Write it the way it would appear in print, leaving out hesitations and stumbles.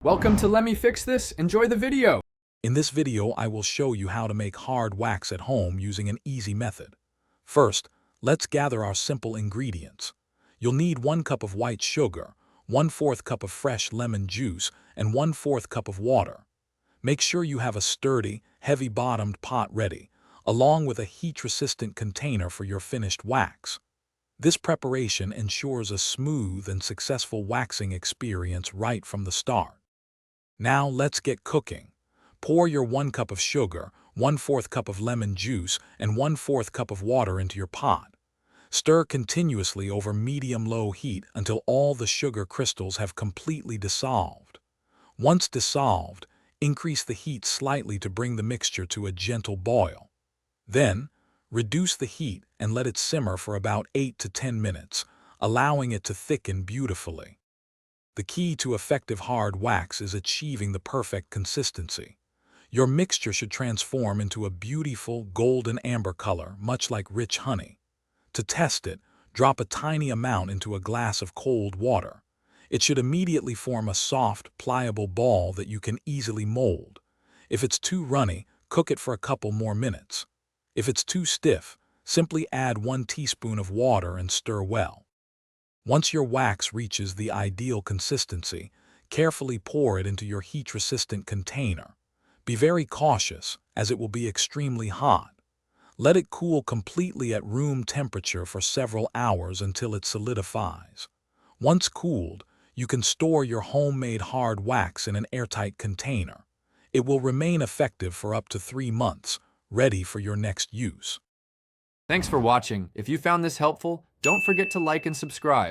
Welcome to Let Me Fix This. Enjoy the video. In this video, I will show you how to make hard wax at home using an easy method. First, let's gather our simple ingredients. You'll need 1 cup of white sugar, 1/4 cup of fresh lemon juice, and 1/4 cup of water. Make sure you have a sturdy, heavy-bottomed pot ready, along with a heat-resistant container for your finished wax. This preparation ensures a smooth and successful waxing experience right from the start. Now let's get cooking. Pour your 1 cup of sugar, 1/4 cup of lemon juice, and 1/4 cup of water into your pot. Stir continuously over medium-low heat until all the sugar crystals have completely dissolved. Once dissolved, increase the heat slightly to bring the mixture to a gentle boil. Then, reduce the heat and let it simmer for about 8 to 10 minutes, allowing it to thicken beautifully. The key to effective hard wax is achieving the perfect consistency. Your mixture should transform into a beautiful golden amber color, much like rich honey. To test it, drop a tiny amount into a glass of cold water. It should immediately form a soft, pliable ball that you can easily mold. If it's too runny, cook it for a couple more minutes. If it's too stiff, simply add 1 teaspoon of water and stir well. Once your wax reaches the ideal consistency, carefully pour it into your heat-resistant container. Be very cautious, as it will be extremely hot. Let it cool completely at room temperature for several hours until it solidifies. Once cooled, you can store your homemade hard wax in an airtight container. It will remain effective for up to 3 months, ready for your next use. Thanks for watching. If you found this helpful, don't forget to like and subscribe.